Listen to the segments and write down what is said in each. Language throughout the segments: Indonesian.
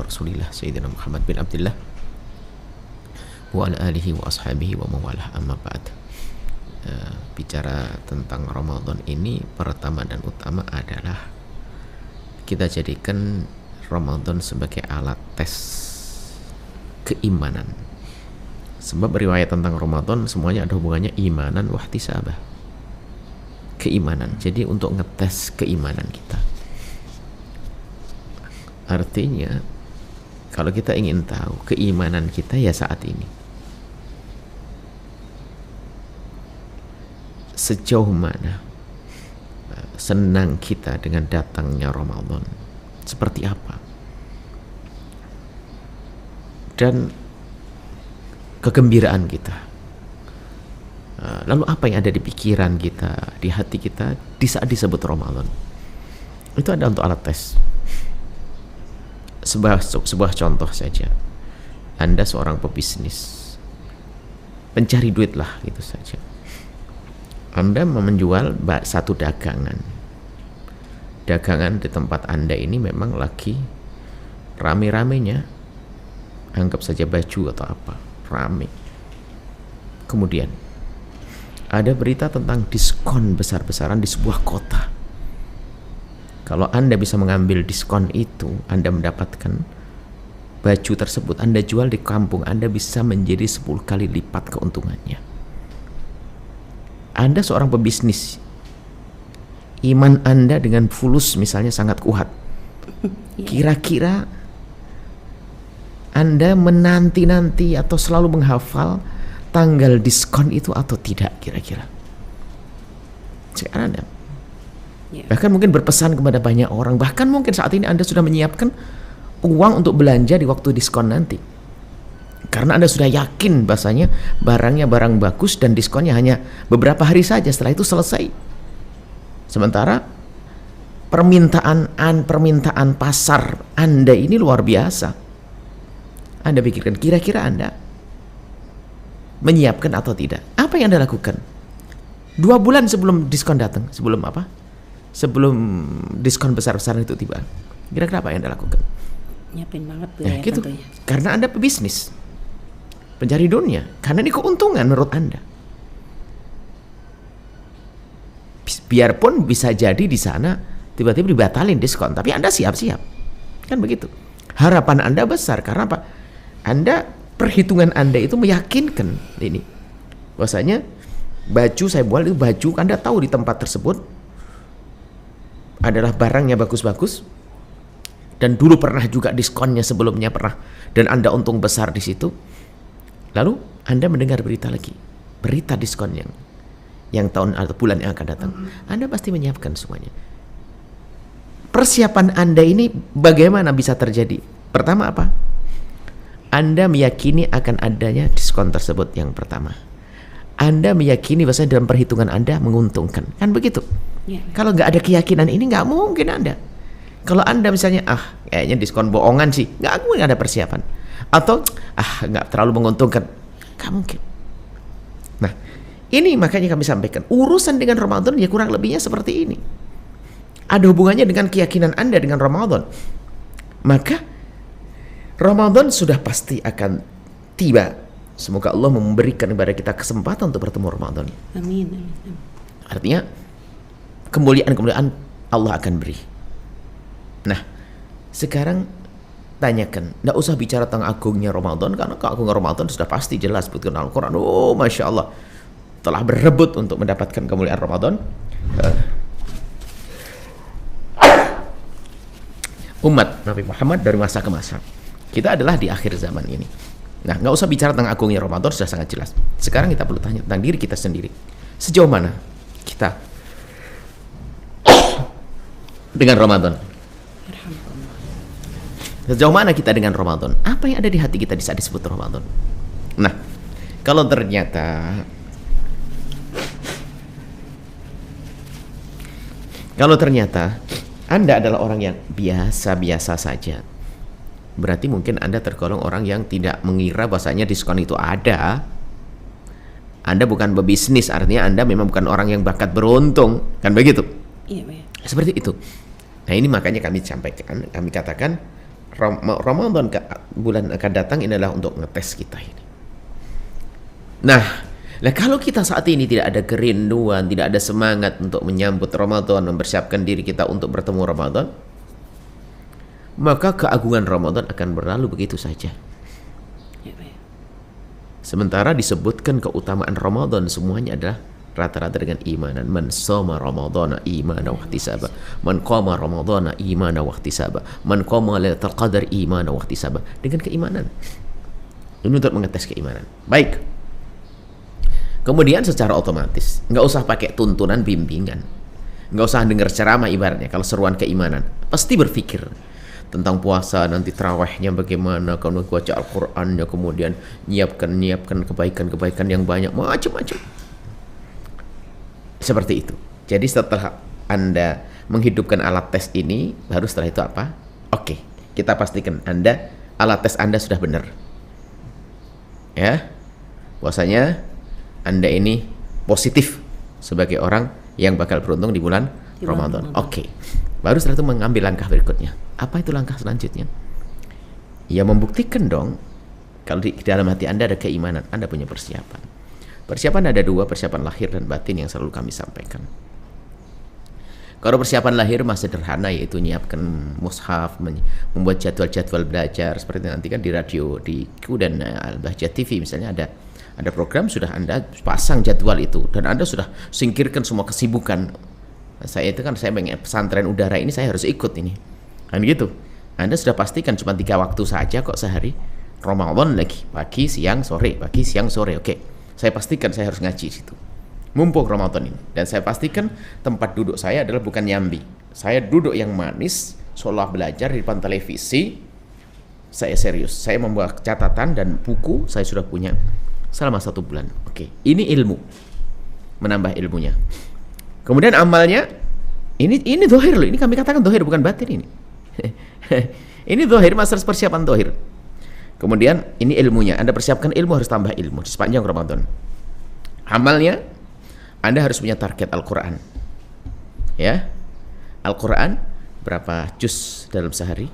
Rasulillah Sayyidina Muhammad bin Abdullah wa ala alihi wa ashabihi wa mawalah, amma ba'd. Bicara tentang Ramadan ini, pertama dan utama adalah kita jadikan Ramadan sebagai alat tes keimanan. Sebab riwayat tentang Ramadan semuanya ada hubungannya imanan wahtisabah, keimanan. Jadi untuk ngetes keimanan kita. Artinya kalau kita ingin tahu keimanan kita ya saat ini, sejauh mana senang kita dengan datangnya Ramadan, seperti apa, dan kegembiraan kita. Lalu apa yang ada di pikiran kita, di hati kita di saat disebut Ramadan. Itu ada untuk alat tes. Sebuah contoh saja. Anda seorang pebisnis, pencari duit lah, gitu saja. Anda menjual satu dagangan. Dagangan di tempat Anda ini memang lagi rame-ramenya. Anggap saja baju atau apa, rame. Kemudian ada berita tentang diskon besar-besaran di sebuah kota. Kalau Anda bisa mengambil diskon itu, Anda mendapatkan baju tersebut, Anda jual di kampung, Anda bisa menjadi 10 kali lipat keuntungannya. Anda seorang pebisnis, iman Anda dengan fulus misalnya sangat kuat. Kira-kira Anda menanti-nanti atau selalu menghafal tanggal diskon itu atau tidak kira-kira? Sekarang Anda bahkan mungkin berpesan kepada banyak orang, bahkan mungkin saat ini Anda sudah menyiapkan uang untuk belanja di waktu diskon nanti, karena Anda sudah yakin bahasanya barangnya barang bagus dan diskonnya hanya beberapa hari saja, setelah itu selesai. Sementara permintaan pasar Anda ini luar biasa. Anda pikirkan kira-kira Anda menyiapkan atau tidak? Apa yang Anda lakukan 2 bulan sebelum diskon datang, sebelum diskon besar-besaran itu tiba? Kira-kira apa yang Anda lakukan? Nyiapin banget gitu. tentunya. Karena Anda pebisnis, pencari dunia, karena ini keuntungan menurut Anda. Biarpun bisa jadi di sana tiba-tiba dibatalin diskon, tapi Anda siap-siap, kan begitu. Harapan Anda besar karena apa? Anda, perhitungan Anda itu meyakinkan ini, bahwasanya baju saya buat itu baju Anda tahu di tempat tersebut adalah barangnya bagus-bagus, dan dulu pernah juga diskonnya sebelumnya pernah, dan Anda untung besar di situ. Lalu Anda mendengar berita lagi, berita diskon yang tahun atau bulan yang akan datang. Anda pasti menyiapkan semuanya. Persiapan Anda ini bagaimana bisa terjadi? Pertama apa? Anda meyakini akan adanya diskon tersebut yang pertama. Anda meyakini bahwasanya dalam perhitungan Anda menguntungkan, kan begitu? Ya. Kalau nggak ada keyakinan ini, nggak mungkin Anda. Kalau Anda misalnya, kayaknya diskon bohongan sih, nggak mungkin ada persiapan. Atau, nggak terlalu menguntungkan, nggak mungkin. Nah, ini makanya kami sampaikan, urusan dengan Ramadan ya kurang lebihnya seperti ini. Ada hubungannya dengan keyakinan Anda dengan Ramadan. Maka, Ramadan sudah pasti akan tiba. Semoga Allah memberikan kepada kita kesempatan untuk bertemu Ramadan. Amin. Artinya kemuliaan-kemuliaan Allah akan beri. Nah, sekarang tanyakan, tidak usah bicara tentang agungnya Ramadan, karena keagungan Ramadan sudah pasti jelas sebutkan Al-Quran. Oh, Masya Allah, telah berebut untuk mendapatkan kemuliaan Ramadan. Umat Nabi Muhammad dari masa ke masa. Kita adalah di akhir zaman ini. Nah, nggak usah bicara tentang agungnya Ramadan, sudah sangat jelas. Sekarang kita perlu tanya tentang diri kita sendiri. Sejauh mana kita dengan Ramadan? Sejauh mana kita dengan Ramadan? Apa yang ada di hati kita di saat disebut Ramadan? Nah, kalau ternyata Anda adalah orang yang biasa-biasa saja, berarti mungkin Anda tergolong orang yang tidak mengira bahwasanya diskon itu ada. Anda bukan pebisnis, artinya Anda memang bukan orang yang bakat beruntung, kan begitu? Iya, Pak. Seperti itu. Nah, ini makanya kami sampaikan, kami katakan Ramadan bulan akan datang ini adalah untuk ngetes kita ini. Nah, kalau kita saat ini tidak ada kerinduan, tidak ada semangat untuk menyambut Ramadan, mempersiapkan diri kita untuk bertemu Ramadan, maka keagungan Ramadan akan berlalu begitu saja. Sementara disebutkan keutamaan Ramadan semuanya adalah rata-rata dengan imanan. Man shoma ramadhana imana wa ihtisaba, man qama ramadhana imana wa ihtisaba, man qama lailatul qadar imana wa ihtisaba, dengan keimanan. Ini untuk mengetes keimanan. Baik. Kemudian secara otomatis nggak usah pakai tuntunan bimbingan, nggak usah dengar ceramah, ibaratnya kalau seruan keimanan pasti berpikir tentang puasa, nanti tarawihnya bagaimana, kalau baca Al-Qur'annya, kemudian nyiapkan kebaikan-kebaikan yang banyak, macam-macam. Seperti itu. Jadi setelah Anda menghidupkan alat tes ini, baru setelah itu apa? Oke, kita pastikan alat tes Anda sudah benar. Ya. Puasanya Anda ini positif sebagai orang yang bakal beruntung di bulan Ramadan. Oke. Baru setelah itu mengambil langkah berikutnya. Apa itu langkah selanjutnya? Ya membuktikan dong kalau di dalam hati Anda ada keimanan, Anda punya persiapan. Persiapan ada dua, persiapan lahir dan batin yang selalu kami sampaikan. Kalau persiapan lahir masih sederhana, yaitu nyiapkan mushaf, membuat jadwal-jadwal belajar seperti nanti kan di radio, di Q dan Al-Bahjah TV misalnya ada program, sudah Anda pasang jadwal itu dan Anda sudah singkirkan semua kesibukan. Saya pengen pesantren udara ini, saya harus ikut ini. Kan gitu. Anda sudah pastikan cuma 3 waktu saja kok sehari. Ramadan lagi, pagi, siang, sore, pagi, siang, sore. Oke. Saya pastikan saya harus ngaji situ. Mumpung Ramadan ini. Dan saya pastikan tempat duduk saya adalah bukan nyambi. Saya duduk yang manis, seolah belajar di depan televisi. Saya serius. Saya membuat catatan dan buku saya sudah punya selama 1 bulan. Oke. Ini ilmu. Menambah ilmunya. Kemudian amalnya, ini zahir loh, ini kami katakan zahir bukan batin ini. Ini zahir, masalah persiapan zahir. Kemudian ini ilmunya, Anda persiapkan ilmu, harus tambah ilmu sepanjang Ramadan. Amalnya, Anda harus punya target Al-Quran. Ya, Al-Quran berapa juz dalam sehari?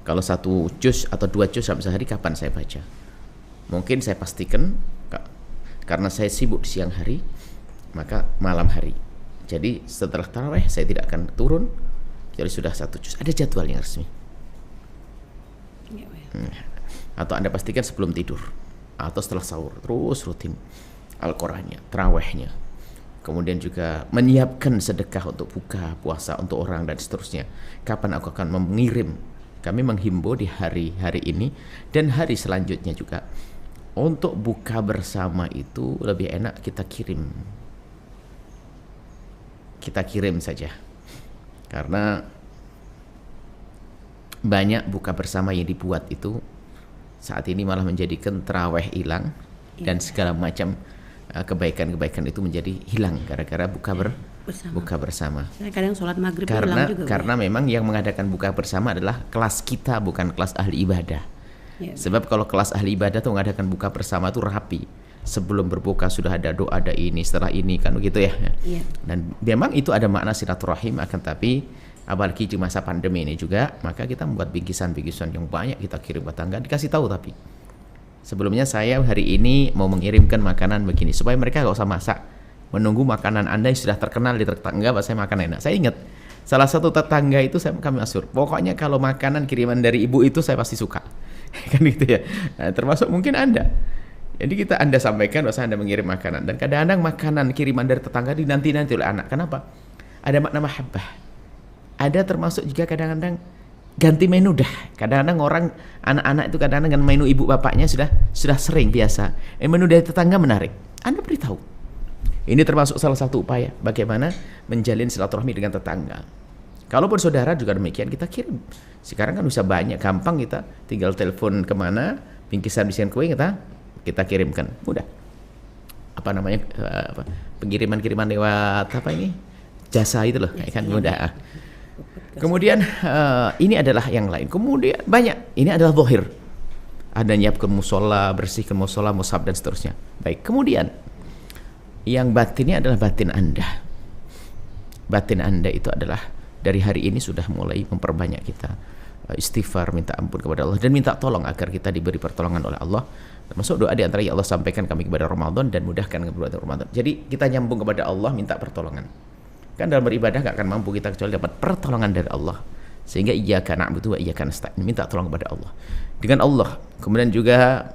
Kalau 1 juz atau 2 juz dalam sehari, kapan saya baca? Mungkin saya pastikan, karena saya sibuk di siang hari, maka malam hari. Jadi setelah tarawih saya tidak akan turun, jadi sudah 1 juz. Ada jadwal yang resmi. Atau Anda pastikan sebelum tidur atau setelah sahur, terus rutin Al-Qur'annya, tarawihnya. Kemudian juga menyiapkan sedekah untuk buka puasa untuk orang dan seterusnya. Kapan aku akan mengirim? Kami menghimbau di hari-hari ini dan hari selanjutnya juga, untuk buka bersama itu lebih enak kita kirim saja, karena banyak buka bersama yang dibuat itu saat ini malah menjadikan tarawih hilang dan segala macam kebaikan-kebaikan itu menjadi hilang gara-gara buka bersama. Saya kadang sholat maghrib hilang juga. Karena memang yang mengadakan buka bersama adalah kelas kita, bukan kelas ahli ibadah. Ya. Sebab kalau kelas ahli ibadah tuh mengadakan buka bersama tuh rapi. Sebelum berbuka sudah ada doa, ada ini, setelah ini, kan begitu ya. Iya. Dan memang itu ada makna silaturahim, akan tapi apalagi di masa pandemi ini juga, maka kita membuat bingkisan-bingkisan yang banyak kita kirim ke tetangga, dikasih tahu. Tapi sebelumnya saya hari ini mau mengirimkan makanan begini, supaya mereka gak usah masak, menunggu makanan Anda yang sudah terkenal di tetangga, saya makan enak. Saya ingat salah satu tetangga itu kami asyur, pokoknya kalau makanan kiriman dari ibu itu saya pasti suka. Kan gitu ya. Nah, termasuk mungkin Anda. Jadi Anda sampaikan bahwa Anda mengirim makanan, dan kadang-kadang makanan kiriman dari tetangga dinanti-nanti oleh anak. Kenapa? Ada makna mahabbah. Ada termasuk juga kadang-kadang ganti menu dah. Kadang-kadang anak-anak itu kadang-kadang dengan menu ibu bapaknya sudah sering biasa. Menu dari tetangga menarik. Anda beritahu. Ini termasuk salah satu upaya bagaimana menjalin silaturahmi dengan tetangga. Kalaupun saudara juga demikian, kita kirim. Sekarang kan bisa banyak, gampang, kita tinggal telepon kemana, bingkisan kue kita kirimkan, mudah. Apa namanya, pengiriman lewat apa ini, jasa itu loh, kan mudah. Kemudian ini adalah yang lain. Kemudian banyak, ini adalah zahir. Ada nyiapkan musola, bersihkan musola, mushaf dan seterusnya. Baik, kemudian yang batinnya adalah batin Anda. Batin Anda itu adalah dari hari ini sudah mulai memperbanyak kita istighfar, minta ampun kepada Allah, dan minta tolong agar kita diberi pertolongan oleh Allah. Termasuk doa di antara ya Allah sampaikan kami kepada Ramadan dan mudahkan kepada Ramadan. Jadi kita nyambung kepada Allah, minta pertolongan. Kan dalam beribadah gak akan mampu kita kecuali dapat pertolongan dari Allah. Sehingga iyyaka na'budu wa iyyaka nasta'in, minta tolong kepada Allah. Dengan Allah. Kemudian juga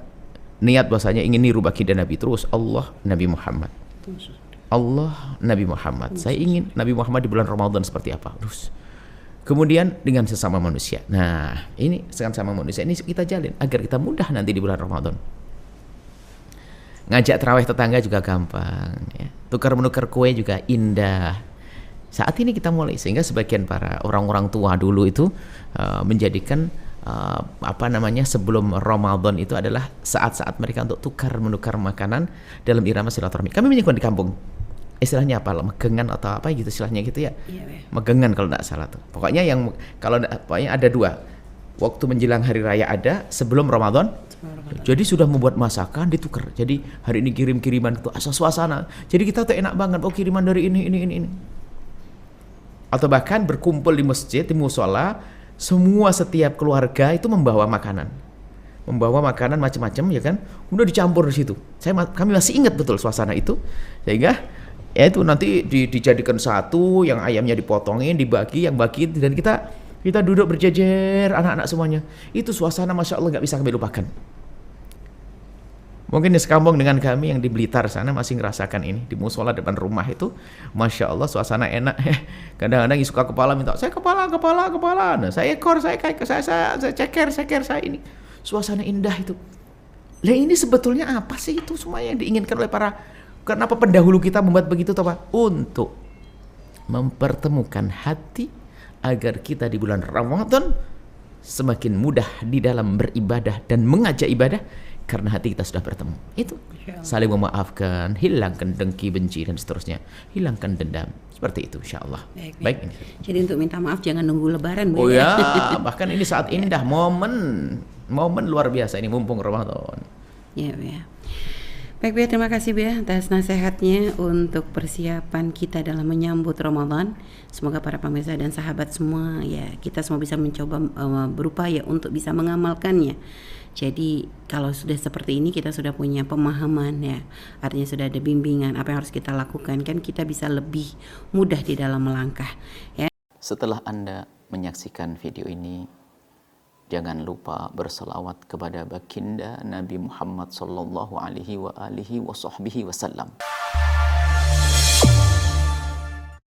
niat bahasanya ingin niru baginda Nabi, terus Allah, Nabi Muhammad. Allah, Nabi Muhammad. Saya ingin Nabi Muhammad di bulan Ramadan seperti apa? Terus. Kemudian dengan sesama manusia. Nah, ini sesama manusia ini kita jalin agar kita mudah nanti di bulan Ramadan. Ngajak terawih tetangga juga gampang, ya. Tukar menukar kue juga indah. Saat ini kita mulai, sehingga sebagian para orang-orang tua dulu itu menjadikan sebelum Ramadan itu adalah saat-saat mereka untuk tukar menukar makanan dalam irama silaturahmi. Kami menyebut di kampung, istilahnya apa? Megengan atau apa gitu istilahnya gitu ya? Iya, megengan kalau tidak salah tuh. Pokoknya pokoknya ada dua. Waktu menjelang hari raya ada, sebelum Ramadan. Jadi sudah membuat masakan ditukar. Jadi hari ini kirim-kiriman itu asal suasana. Jadi kita tuh enak banget. Oh, kiriman dari ini. Atau bahkan berkumpul di masjid, di musola, setiap keluarga itu membawa makanan. Membawa makanan macam-macam, ya kan? Udah dicampur di situ. Kami masih ingat betul suasana itu. Sehingga ya itu nanti dijadikan satu, yang ayamnya dipotongin, dibagi, yang bagi, dan kita duduk berjejer, anak-anak semuanya. Itu suasana Masya Allah gak bisa kami lupakan. Mungkin di sekampung dengan kami yang di Blitar sana masih ngerasakan ini. Di musola depan rumah itu, Masya Allah suasana enak. Kadang-kadang suka kepala minta, saya kepala. Nah, saya ekor, saya ceker, saya ini. Suasana indah itu. Lah ini sebetulnya apa sih itu semua yang diinginkan oleh kenapa pendahulu kita membuat begitu, toh Pak? Untuk mempertemukan hati agar kita di bulan Ramadan semakin mudah di dalam beribadah dan mengajak ibadah karena hati kita sudah bertemu. Itu saling memaafkan, hilangkan dengki, benci dan seterusnya, hilangkan dendam. Seperti itu insyaallah. Baik. Jadi untuk minta maaf jangan nunggu lebaran, Bu. Oh ya, bahkan ini saat indah, momen luar biasa ini mumpung Ramadan. Ya. Baik, Bu, terima kasih, Bu, atas nasihatnya untuk persiapan kita dalam menyambut Ramadan. Semoga para pemirsa dan sahabat semua, ya, kita semua bisa mencoba berupaya untuk bisa mengamalkannya. Jadi kalau sudah seperti ini kita sudah punya pemahaman, ya, artinya sudah ada bimbingan apa yang harus kita lakukan, kan kita bisa lebih mudah di dalam melangkah, ya. Setelah Anda menyaksikan video ini, jangan lupa berselawat kepada baginda Nabi Muhammad sallallahu alaihi wa alihi wasallam.